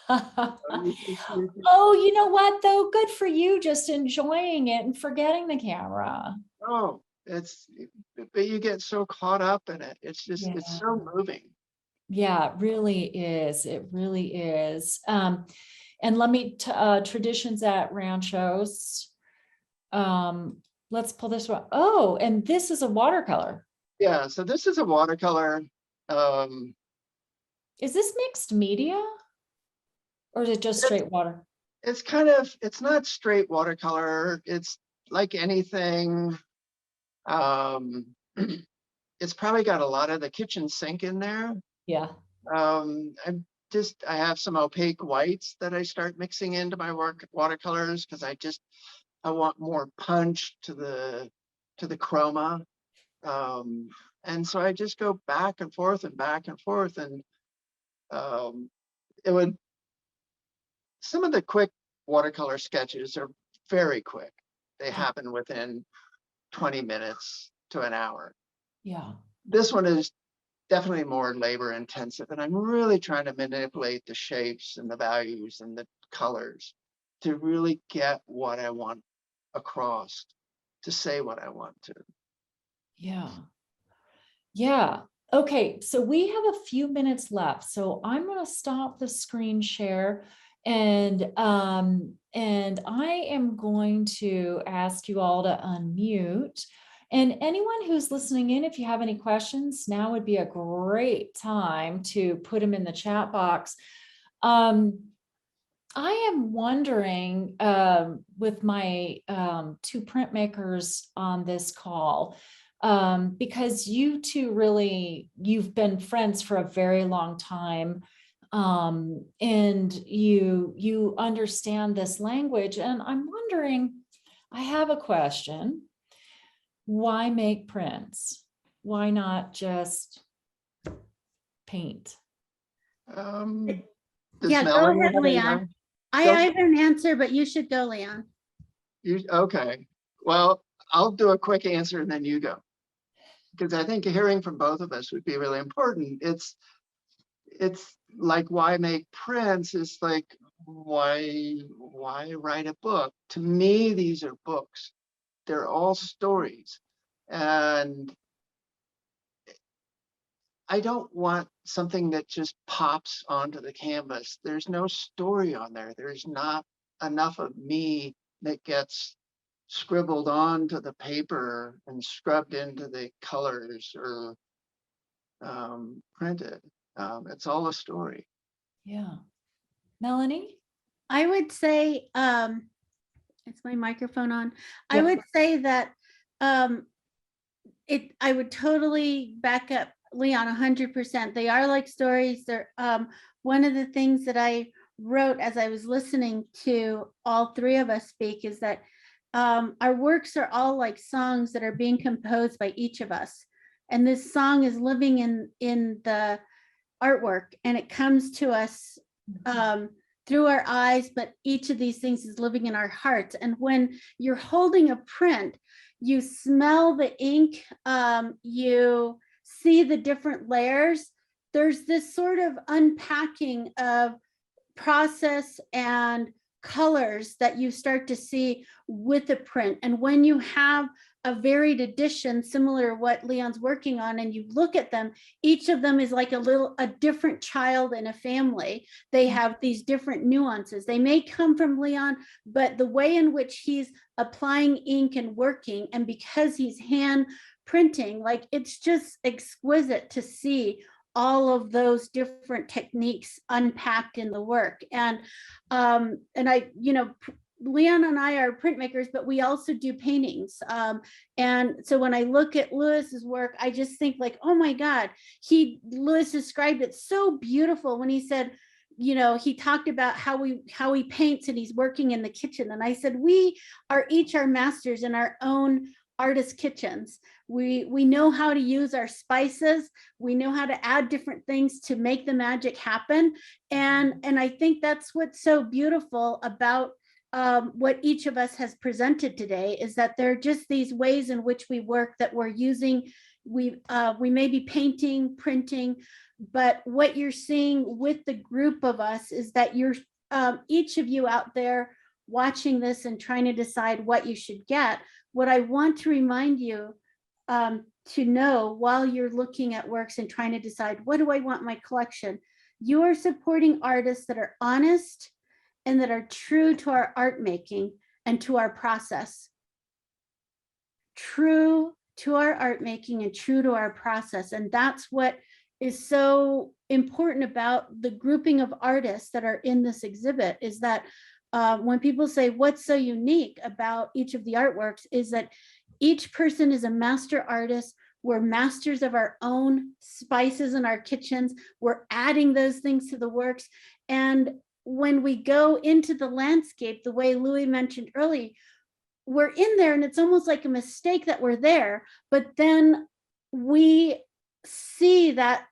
Oh, you know what though? Good for you, just enjoying it and forgetting the camera. Oh, but you get so caught up in it. It's just, it's so moving. Yeah, it really is. It really is. And let me, traditions at ranchos. Let's pull this one. Oh, and this is a watercolor. Yeah, so this is a watercolor. Is this mixed media? Or is it just straight water? It's kind of, it's not straight watercolor. It's like anything. It's probably got a lot of the kitchen sink in there. Yeah. I have some opaque whites that I start mixing into my watercolors because I want more punch to the chroma. And so I just go back and forth and back and forth, and some of the quick watercolor sketches are very quick. They happen within 20 minutes to an hour. Yeah. This one is definitely more labor intensive, and I'm really trying to manipulate the shapes and the values and the colors to really get what I want across, to say what I want to. Yeah. Yeah. Okay. So we have a few minutes left. So I'm going to stop the screen share, and I am going to ask you all to unmute. And anyone who's listening in, if you have any questions, now would be a great time to put them in the chat box. I am wondering, with my two printmakers on this call, because you two really, you've been friends for a very long time, and you understand this language, and I'm wondering, I have a question. Why make prints? Why not just paint? Does Yeah, go Melanie ahead, have any Leon. more? I Go. have an answer, but you should go, Leon. Okay, well, I'll do a quick answer and then you go. Because I think hearing from both of us would be really important. It's like, why make prints? It's like, why write a book? To me, these are books. They're all stories. And I don't want something that just pops onto the canvas. There's no story on there. There's not enough of me that gets scribbled onto the paper and scrubbed into the colors or printed. It's all a story. Yeah. Melanie? I would say, is my microphone on? I Yep. would say that I would totally back up Leon 100%. They are like stories. They're one of the things that I wrote as I was listening to all three of us speak is that our works are all like songs that are being composed by each of us. And this song is living in the artwork, and it comes to us through our eyes, but each of these things is living in our hearts. And when you're holding a print, you smell the ink, you see the different layers. There's this sort of unpacking of process and colors that you start to see with a print. And when you have a varied edition, similar to what Leon's working on, and you look at them, each of them is like a different child in a family. They have these different nuances. They may come from Leon, but the way in which he's applying ink and working, and because he's hand printing, like it's just exquisite to see all of those different techniques unpacked in the work. And I, Leon and I are printmakers, but we also do paintings. And so when I look at Lewis's work, I just think like, oh my God, Lewis described it so beautiful when he said, he talked about how he paints and he's working in the kitchen. And I said, we are each our masters in our own artist kitchens. We know how to use our spices. We know how to add different things to make the magic happen. And I think that's what's so beautiful about what each of us has presented today, is that there are just these ways in which we work that we're using. We may be painting, printing, but what you're seeing with the group of us is that you're each of you out there watching this and trying to decide what you should get. What I want to remind you to know while you're looking at works and trying to decide, what do I want in my collection? You are supporting artists that are honest and that are true to our art making and to our process. True to our art making and true to our process. And that's what is so important about the grouping of artists that are in this exhibit, is that when people say what's so unique about each of the artworks, is that each person is a master artist. We're masters of our own spices in our kitchens. We're adding those things to the works. And when we go into the landscape, the way Louis mentioned earlier, we're in there and it's almost like a mistake that we're there, but then we see that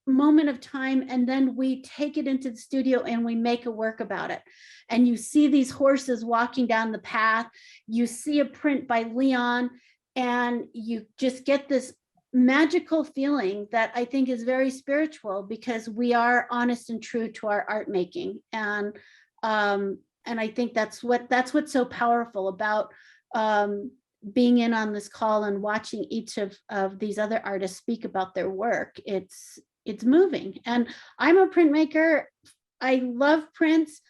moment of time, and then we take it into the studio and we make a work about it. And you see these horses walking down the path, you see a print by Leon, and you just get this magical feeling that I think is very spiritual, because we are honest and true to our art making. And I think that's what's so powerful about being in on this call and watching each of these other artists speak about their work. It's moving. And I'm a printmaker. I love prints.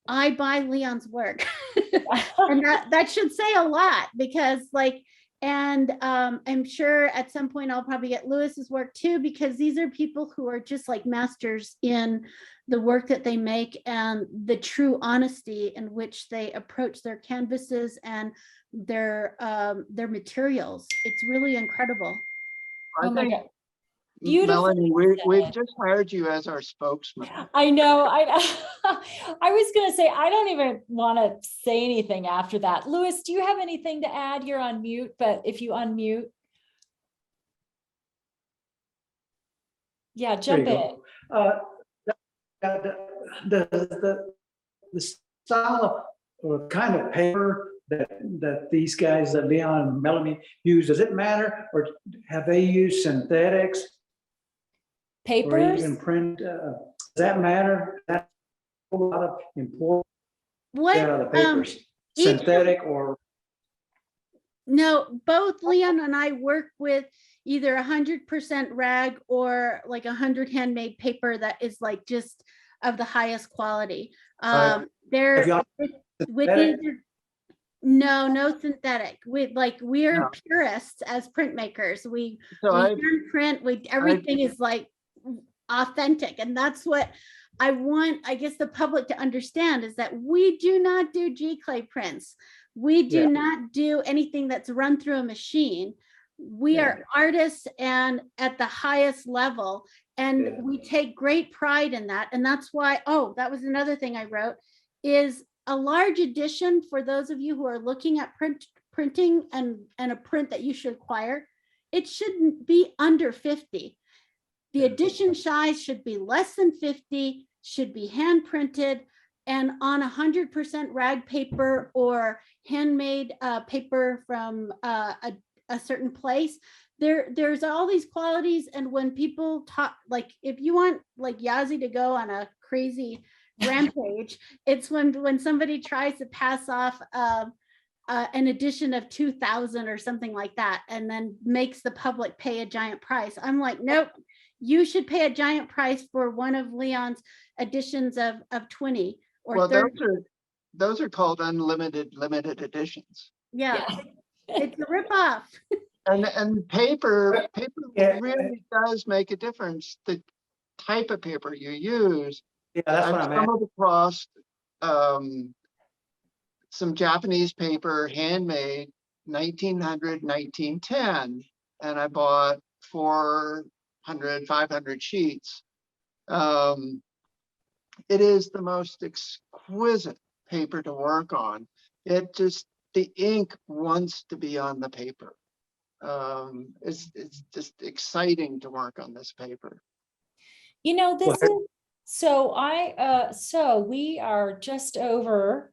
I buy Leon's work. And that should say a lot, because like And I'm sure at some point I'll probably get Lewis's work too, because these are people who are just like masters in the work that they make and the true honesty in which they approach their canvases and their materials. It's really incredible. I Oh my think, God. Beautiful. Melanie, we've just hired you as our spokesman. I know. I was going to say, I don't even want to say anything after that. Louis, do you have anything to add? You're on mute, but if you unmute. Yeah, jump There in. you go. The style of, or kind of paper that these guys, that Leon and Melanie use, does it matter, or have they used synthetics or Papers? even print? Does that matter? That's a lot of important What out of the papers, each- synthetic or. No, both Leon and I work with either 100% rag or like 100 handmade paper that is like just of the highest quality. Have They're y'all with synthetic? either, no synthetic. We're No. purists as printmakers. We So I, hand print. Everything is like authentic, and that's what I want, I guess, the public to understand, is that we do not do G-clay prints. We do Yeah. not do anything that's run through a machine. We Yeah. are artists and at the highest level, and Yeah. we take great pride in that. And that's why, oh, that was another thing I wrote, is a large edition for those of you who are looking at printing and a print that you should acquire. It shouldn't be under 50. The edition size should be less than 50, should be hand printed, and on 100% rag paper or handmade paper from a certain place. There's all these qualities, and when people talk, like if you want like Yazzie to go on a crazy rampage, it's when somebody tries to pass off an edition of 2000 or something like that, and then makes the public pay a giant price. I'm like, nope. You should pay a giant price for one of Leon's editions of 20 or well, 30. those are called unlimited limited editions. Yeah, it's a ripoff. And paper Yeah. really does make a difference. The type of paper you use. Yeah, that's what I've I'm at. stumbled across some Japanese paper, handmade, 1900, 1910, and I bought 400, 500 sheets. It is the most exquisite paper to work on. It just, the ink wants to be on the paper. It's just exciting to work on this paper. You know, this Well, is, so we are just over,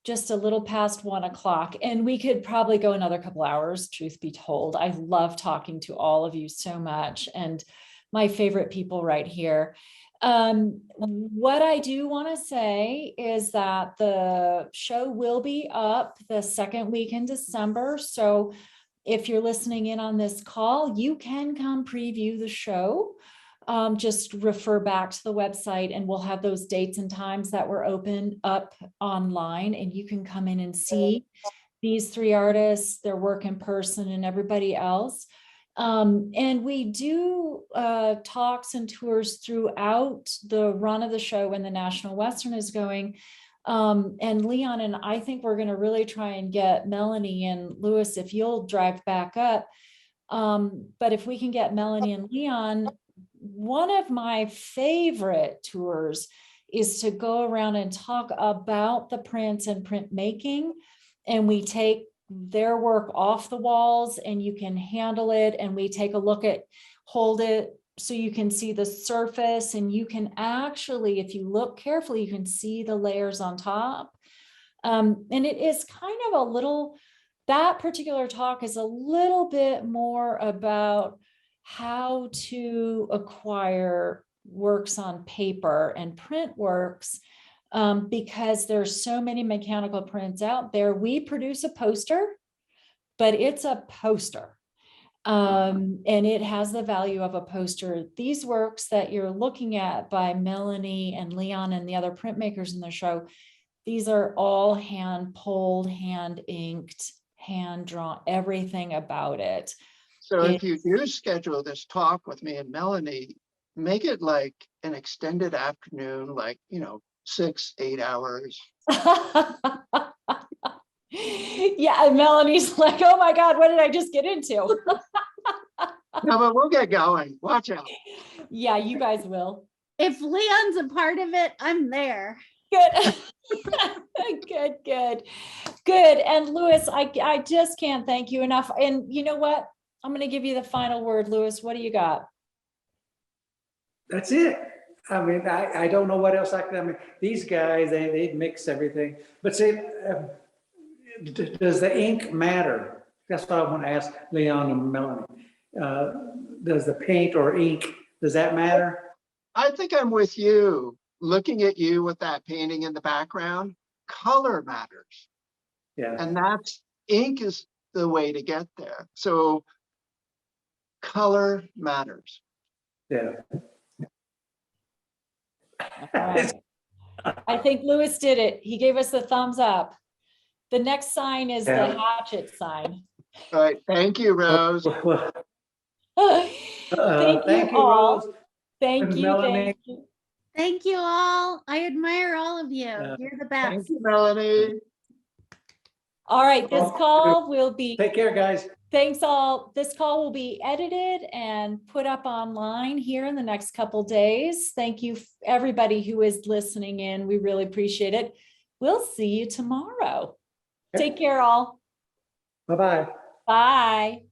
just a little past 1 o'clock, and we could probably go another couple hours, truth be told. I love talking to all of you so much, and my favorite people right here. What I do want to say is that the show will be up the second week in December. So if you're listening in on this call, you can come preview the show. Just refer back to the website, and we'll have those dates and times that were open up online, and you can come in and see these three artists, their work in person, and everybody else. And we do talks and tours throughout the run of the show when the National Western is going. And Leon and I think we're going to really try and get Melanie and Louis, if you'll drive back up. But if we can get Melanie and Leon, one of my favorite tours is to go around and talk about the prints and printmaking, and we take their work off the walls and you can handle it, and we take a look at, hold it so you can see the surface, and you can actually, if you look carefully, you can see the layers on top. And it is kind of a little, that particular talk is a little bit more about how to acquire works on paper and print works, because there's so many mechanical prints out there. We produce a poster, but it's a poster. And it has the value of a poster. These works that you're looking at by Melanie and Leon and the other printmakers in the show, these are all hand pulled, hand inked, hand drawn, everything about it. So if you do schedule this talk with me and Melanie, make it like an extended afternoon, like, 6-8 hours. Yeah, and Melanie's like, oh my God, what did I just get into? No, but we'll get going. Watch out. Yeah, you guys will. If Leon's a part of it, I'm there. Good. Good. And Louis, I just can't thank you enough. And you know what? I'm going to give you the final word, Louis. What do you got? That's it. I mean, I don't know what else I mean, these guys, they mix everything. But see, does the ink matter? That's what I want to ask Leon and Melanie. Does the paint or ink, does that matter? I think I'm with you. Looking at you with that painting in the background, color matters. Yeah. And that's, ink is the way to get there. So color matters. Yeah. All right. I think Louis did it. He gave us the thumbs up. The next sign is the hatchet sign. All right. Thank you, Rose. Well, Thank you all. Rose. Thank you. Melanie. Thank you. Thank you all. I admire all of you. You're the Thank best. you, Melanie. All right, this call will be, Take care, guys. thanks all. This call will be edited and put up online here in the next couple days. Thank you, everybody who is listening in. We really appreciate it. We'll see you tomorrow. Take care, all. Bye-bye. Bye.